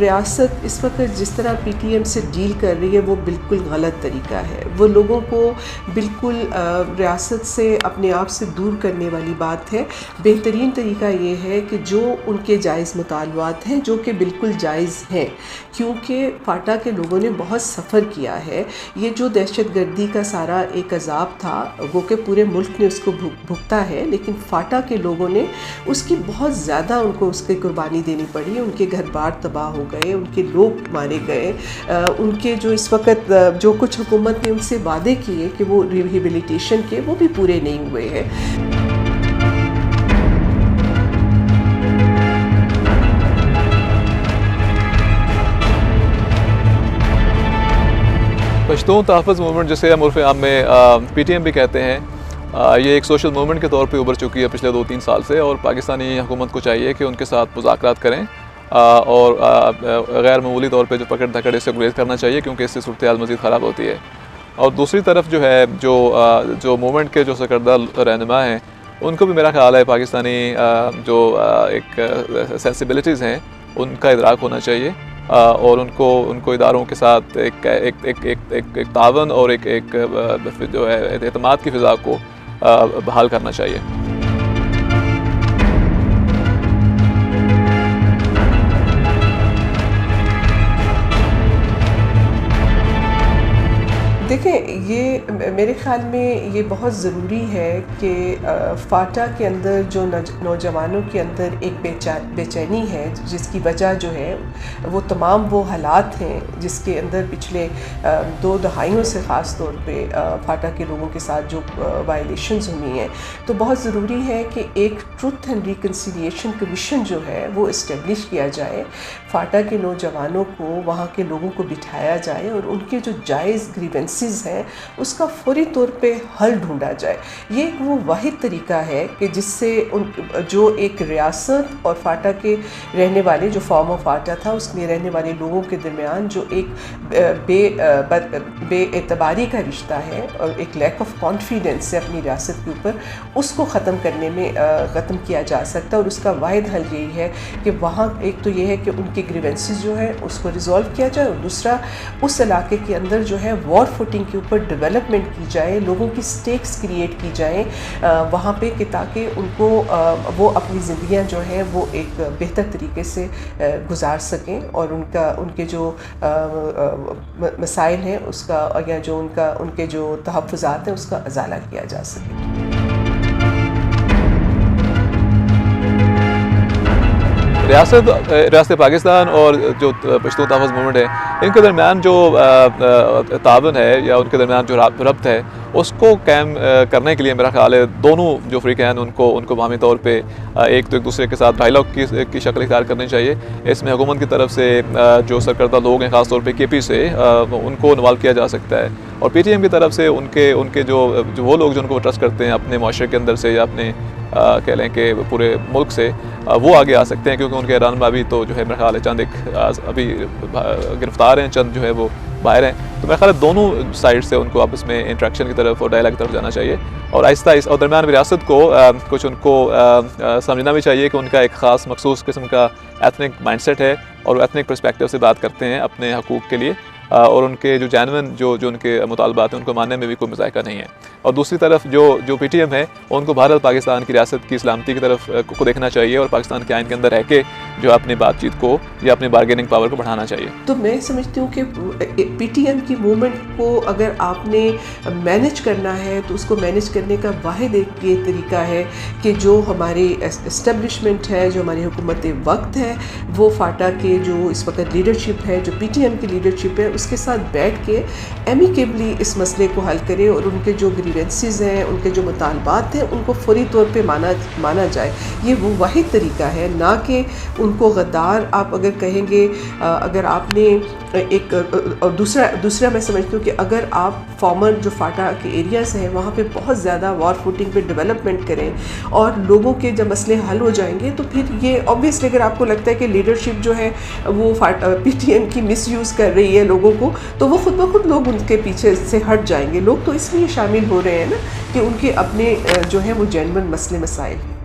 रियासत इस वक्त जिस तरह पीटीएम से डील कर रही है वो बिल्कुल गलत तरीका है। वो लोगों को बिल्कुल रियासत से अपने आप से दूर करने वाली बात है। बेहतरीन तरीका ये है कि जो उनके जायज़ मुतालबात हैं, जो कि बिल्कुल जायज़ हैं, क्योंकि फाटा के लोगों ने बहुत सफ़र किया है। ये जो दहशतगर्दी का सारा एक अजाब था वो कि पूरे मुल्क ने उसको भुगता है, लेकिन फाटा के लोगों ने उसकी बहुत ज़्यादा उनको उसकी कुर्बानी देनी पड़ी। उनके घर बार तबाह हो गए, उनके लोग मारे गए, उनके जो इस वक्त जो कुछ हुकूमत ने उनसे वादे किए कि वो रिहेबिलिटेशन के, वो भी पूरे नहीं हुए हैं। पश्तून तहफ़्फ़ुज़ मूवमेंट जिसे हम उर्फ़ आम में पीटीएम भी कहते हैं, ये एक सोशल मूवमेंट के तौर पे उभर चुकी है पिछले 2-3 साल से, और पाकिस्तानी हुकूमत को चाहिए कि उनके साथ मुज़ाकरात करें और गैर मामूली तौर पे जो पकड़ धकड़ इससे गुरेज करना चाहिए, क्योंकि इससे सूरत-ए-हाल मज़ीद ख़राब होती है। और दूसरी तरफ जो है जो मूवमेंट के जो सरकर्दा रहनुमा हैं, उनको भी मेरा ख़्याल है पाकिस्तानी जो एक सेंसिबिलिटीज़ हैं उनका इदराक होना चाहिए, और उनको इदारों के साथ एक तावन और एक जो है एतमाद की फ़िज़ा को बहाल करना चाहिए। देखें, ये मेरे ख़्याल में ये बहुत ज़रूरी है कि फाटा के अंदर जो नौजवानों के अंदर एक बेचैनी है, जिसकी वजह जो है वो तमाम वो हालात हैं जिसके अंदर पिछले 2 दहाइयों से ख़ास तौर पे फाटा के लोगों के साथ जो वायलेशंस हुई हैं, तो बहुत ज़रूरी है कि एक ट्रुथ एंड रिकन्सिलिएशन कमीशन जो है वो इस्टेब्लिश किया जाए। फाटा के नौजवानों को, वहाँ के लोगों को बिठाया जाए और उनके जो जायज़ ग्रीवेंसेस हैं उसका फौरी तौर पे हल ढूंढा जाए। ये वो वाहिद तरीका है कि जिससे जो एक रियासत और फाटा के रहने वाले, जो फॉर्म ऑफ फाटा था उसमें रहने वाले लोगों के दरमियान जो एक बेएतबारी का रिश्ता है और एक लैक ऑफ कॉन्फिडेंस है अपनी रियासत के ऊपर, उसको ख़त्म करने में ख़त्म किया जा सकता है। और उसका वाहिद हल यही है कि वहाँ एक तो ये है कि उनके ग्रीवेंसेस जो है उसको रिज़ॉल्व किया जाए, और दूसरा उस इलाके के अंदर जो है वॉर फुटिंग के ऊपर डेवलपमेंट की जाए, लोगों की स्टेक्स क्रिएट की जाए वहाँ पे, कि ताकि उनको वो अपनी ज़िंदगियाँ जो हैं वो एक बेहतर तरीके से गुजार सकें, और उनके जो मसाइल हैं उसका, या जो उनके जो तहफ़्फ़ुज़ात हैं उसका अज़ाला किया जा सके। रियासत पाकिस्तान और जो पश्तून तहफ़्फ़ुज़ मूवमेंट है, इनके दरमियान जो तावन है या उनके दरमियान जो रब्त है उसको कायम करने के लिए मेरा ख़्याल है दोनों जो फ़रीक़ैन उनको बाहमी तौर पे एक दूसरे के साथ डायलॉग की शक्ल इख्तियार करनी चाहिए। इसमें हुकूमत की तरफ से जो सरकर्दा लोग हैं, ख़ास तौर पे केपी से, उनको इन्वॉल्व किया जा सकता है, और पीटीएम की तरफ से उनके जो वो लोग जो उनको ट्रस्ट करते हैं अपने माशरे के अंदर से या अपने कह लें कि पूरे मुल्क से, वो आगे आ सकते हैं, क्योंकि उनके रहनुमा भी तो जो है मेरा ख़्याल है चंद अभी गिरफ़्तार हैं, चंद जो है वो बाहर हैं। तो मेरा ख्याल है दोनों साइड से उनको आपस में इंट्रैक्शन की तरफ और डायलॉग की तरफ जाना चाहिए, और आहिस्ता और दरमियान रियासत को कुछ उनको समझना भी चाहिए कि उनका एक ख़ास मखसूस किस्म का एथनिक माइंडसेट है, और एथनिक पर्सपेक्टिव से बात करते हैं अपने हकूक़ के लिए, और उनके जो जेन्युइन जो उनके मुतालबात हैं उनको मानने में भी कोई मज़ायका नहीं है। और दूसरी तरफ जो पीटीएम है उनको भारत पाकिस्तान की रियासत की सलामती की तरफ को देखना चाहिए, और पाकिस्तान के आइन के अंदर रह के जो अपनी बातचीत को या अपनी बार्गेनिंग पावर को बढ़ाना चाहिए। तो मैं समझती हूँ कि पीटीएम की मूवमेंट को अगर आपने मैनेज करना है तो उसको मैनेज करने का वाहिद एक ये तरीका है कि जो हमारी इस्टेब्लिशमेंट है, जो हमारी हुकूमत वक्त है, वो फाटा के जो इस वक्त लीडरशिप है, जो पीटीएम की लीडरशिप है, उसके साथ बैठ के एमिकेबली इस मसले को हल करें, और उनके जो ग्रीवेंसेस हैं, उनके जो मुतालबात हैं, उनको फौरी तौर पे माना जाए। ये वो वाहिद तरीका है, ना कि उनको गद्दार आप अगर कहेंगे। अगर आपने एक और दूसरा मैं समझती हूँ कि अगर आप फॉर्मर जो फाटा के एरियाज़ हैं वहाँ पे बहुत ज़्यादा वॉर फुटिंग पे डेवलपमेंट करें और लोगों के जब मसले हल हो जाएंगे तो फिर ये ऑब्वियसली अगर आपको लगता है कि लीडरशिप जो है वो पीटीएम की मिसयूज़ कर रही है लोगों को, तो वो खुद ब खुद लोग उनके पीछे से हट जाएंगे। लोग तो इसलिए शामिल हो रहे हैं ना कि उनके अपने जो है वो जेन्युइन मसले मसाइल हैं।